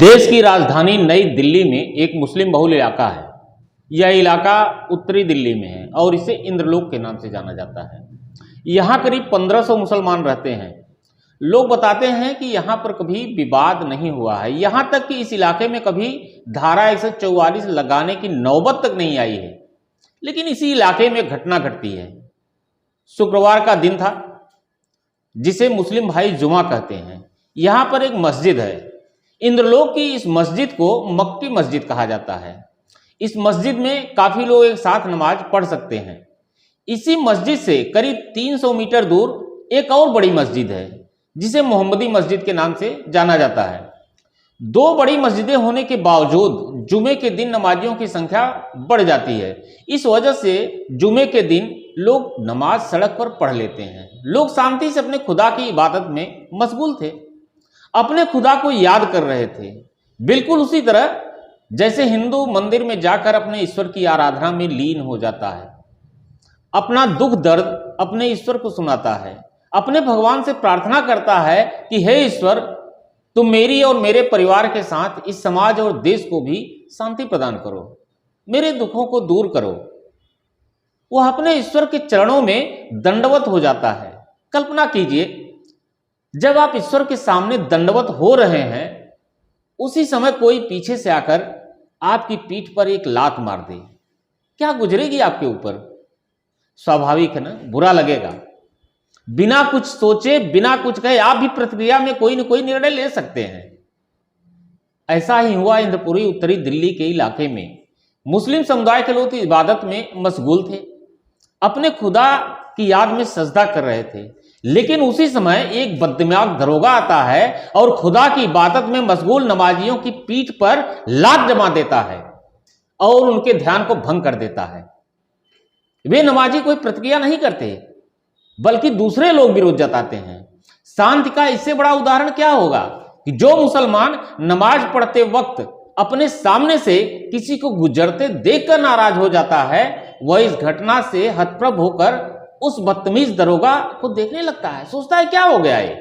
देश की राजधानी नई दिल्ली में एक मुस्लिम बहुल इलाका है। यह इलाका उत्तरी दिल्ली में है और इसे इंद्रलोक के नाम से जाना जाता है। यहाँ करीब 1500 मुसलमान रहते हैं। लोग बताते हैं कि यहाँ पर कभी विवाद नहीं हुआ है, यहाँ तक कि इस इलाके में कभी धारा 144 लगाने की नौबत तक नहीं आई है। लेकिन इसी इलाके में घटना घटती है। शुक्रवार का दिन था जिसे मुस्लिम भाई जुमा कहते हैं। यहाँ पर एक मस्जिद है। इंद्रलोक की इस मस्जिद को मक्की मस्जिद कहा जाता है। इस मस्जिद में काफी लोग एक साथ नमाज पढ़ सकते हैं। इसी मस्जिद से करीब 300 मीटर दूर एक और बड़ी मस्जिद है जिसे मोहम्मदी मस्जिद के नाम से जाना जाता है। दो बड़ी मस्जिदें होने के बावजूद जुमे के दिन नमाजियों की संख्या बढ़ जाती है। इस वजह से जुमे के दिन लोग नमाज सड़क पर पढ़ लेते हैं। लोग शांति से अपने खुदा की इबादत में मशगूल थे, अपने खुदा को याद कर रहे थे, बिल्कुल उसी तरह जैसे हिंदू मंदिर में जाकर अपने ईश्वर की आराधना में लीन हो जाता है, अपना दुख दर्द अपने ईश्वर को सुनाता है, अपने भगवान से प्रार्थना करता है कि हे ईश्वर, तुम मेरी और मेरे परिवार के साथ इस समाज और देश को भी शांति प्रदान करो, मेरे दुखों को दूर करो। वह अपने ईश्वर के चरणों में दंडवत हो जाता है। कल्पना कीजिए, जब आप ईश्वर के सामने दंडवत हो रहे हैं, उसी समय कोई पीछे से आकर आपकी पीठ पर एक लात मार दे, क्या गुजरेगी आपके ऊपर? स्वाभाविक है ना, बुरा लगेगा। बिना कुछ सोचे, बिना कुछ कहे आप भी प्रतिक्रिया में कोई न कोई निर्णय ले सकते हैं। ऐसा ही हुआ इंद्रपुरी उत्तरी दिल्ली के इलाके में। मुस्लिम समुदाय के लोग इबादत में मशगूल थे, अपने खुदा की याद में सजदा कर रहे थे। लेकिन उसी समय एक बददिमाग दरोगा आता है और खुदा की इबादत में मशगूल नमाजियों की पीठ पर लात जमा देता है और उनके ध्यान को भंग कर देता है। वे नमाजी कोई प्रतिक्रिया नहीं करते, बल्कि दूसरे लोग विरोध जताते हैं। शांति का इससे बड़ा उदाहरण क्या होगा कि जो मुसलमान नमाज पढ़ते वक्त अपने सामने से किसी को गुजरते देखकर नाराज हो जाता है, वह इस घटना से हतप्रभ होकर उस बदतमीज दरोगा को देखने लगता है, सोचता है क्या हो गया ये।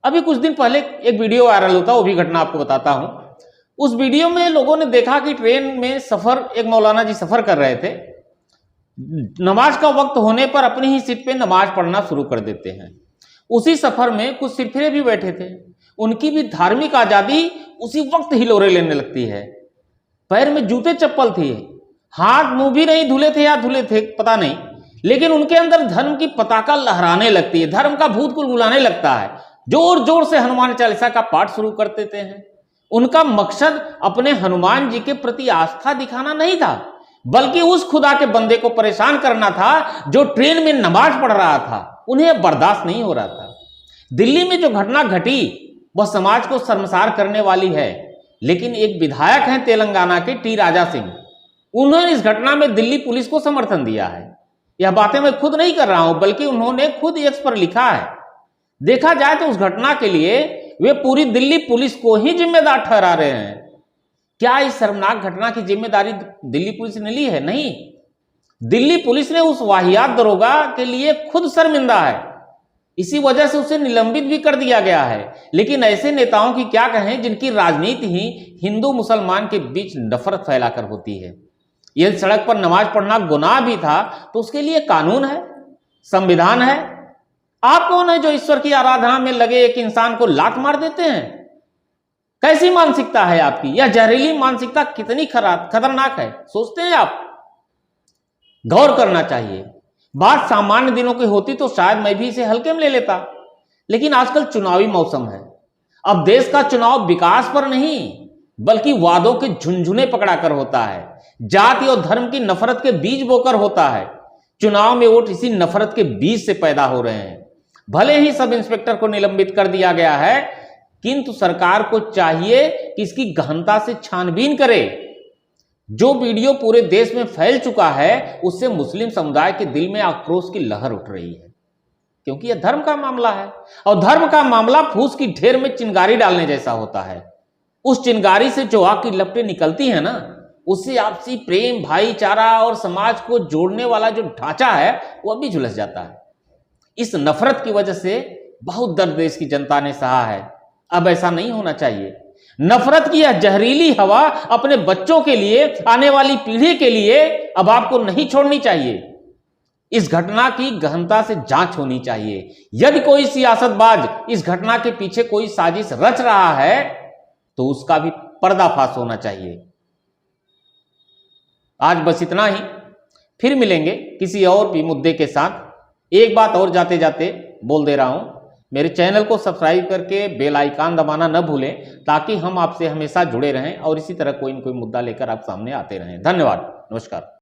अभी कुछ दिन पहले एक वीडियो वायरल होता, वो भी घटना आपको बताता हूं। उस वीडियो में लोगों ने देखा कि ट्रेन में एक मौलाना जी सफर कर रहे थे। नमाज का वक्त होने पर अपनी ही सीट पे नमाज पढ़ना शुरू कर देते हैं। उसी सफर में कुछ सिरफिरे भी बैठे थे। उनकी भी धार्मिक आजादी उसी वक्त हिलोरे लेने लगती है। पैर में जूते चप्पल थे, हाथ मुंह भी नहीं धुले थे या धुले थे पता नहीं, लेकिन उनके अंदर धर्म की पताका लहराने लगती है, धर्म का भूत गुलगुलाने लगता है। जोर जोर से हनुमान चालीसा का पाठ शुरू कर देते हैं। उनका मकसद अपने हनुमान जी के प्रति आस्था दिखाना नहीं था, बल्कि उस खुदा के बंदे को परेशान करना था जो ट्रेन में नमाज पढ़ रहा था। उन्हें बर्दाश्त नहीं हो रहा था। दिल्ली में जो घटना घटी वह समाज को शर्मसार करने वाली है, लेकिन एक विधायक हैं तेलंगाना के टी राजा सिंह, उन्होंने इस घटना में दिल्ली पुलिस को समर्थन दिया है। यह बातें मैं खुद नहीं कर रहा हूं, बल्कि उन्होंने खुद एक्स पर लिखा है। देखा जाए तो उस घटना के लिए वे पूरी दिल्ली पुलिस को ही जिम्मेदार ठहरा रहे हैं। क्या इस शर्मनाक घटना की जिम्मेदारी दिल्ली पुलिस ने ली है? नहीं, दिल्ली पुलिस ने उस वाहियात दरोगा के लिए खुद शर्मिंदा है। इसी वजह से उसे निलंबित भी कर दिया गया है। लेकिन ऐसे नेताओं की क्या कहें जिनकी राजनीति ही हिंदू मुसलमान के बीच नफरत फैलाकर होती है। यदि सड़क पर नमाज पढ़ना गुनाह भी था तो उसके लिए कानून है, संविधान है। आप कौन है जो ईश्वर की आराधना में लगे एक इंसान को लात मार देते हैं? कैसी मानसिकता है आपकी? यह जहरीली मानसिकता कितनी खतरनाक है, सोचते हैं आप? गौर करना चाहिए। बात सामान्य दिनों की होती तो शायद मैं भी इसे हल्के में ले लेता, लेकिन आजकल चुनावी मौसम है। अब देश का चुनाव विकास पर नहीं बल्कि वादों के झुनझुने पकड़ा कर होता है, जाति और धर्म की नफरत के बीज बोकर होता है। चुनाव में वोट इसी नफरत के बीज से पैदा हो रहे हैं। भले ही सब इंस्पेक्टर को निलंबित कर दिया गया है, किंतु सरकार को चाहिए कि इसकी गहनता से छानबीन करे। जो वीडियो पूरे देश में फैल चुका है उससे मुस्लिम समुदाय के दिल में आक्रोश की लहर उठ रही है, क्योंकि यह धर्म का मामला है और धर्म का मामला फूस की ढेर में चिंगारी डालने जैसा होता है। उस चिंगारी से जो आग की लपटें निकलती है ना, उससे आपसी प्रेम, भाईचारा और समाज को जोड़ने वाला जो ढांचा है वह भी झुलस जाता है। इस नफरत की वजह से बहुत दर्द देश की जनता ने सहा है। अब ऐसा नहीं होना चाहिए। नफरत की यह जहरीली हवा अपने बच्चों के लिए, आने वाली पीढ़ी के लिए अब आपको नहीं छोड़नी चाहिए। इस घटना की गहनता से जांच होनी चाहिए। यदि कोई सियासतबाज इस घटना के पीछे कोई साजिश रच रहा है तो उसका भी पर्दाफाश होना चाहिए। आज बस इतना ही, फिर मिलेंगे किसी और भी मुद्दे के साथ। एक बात और जाते जाते बोल दे रहा हूं, मेरे चैनल को सब्सक्राइब करके बेल आइकन दबाना न भूलें, ताकि हम आपसे हमेशा जुड़े रहें और इसी तरह कोई न कोई मुद्दा लेकर आप सामने आते रहें। धन्यवाद, नमस्कार।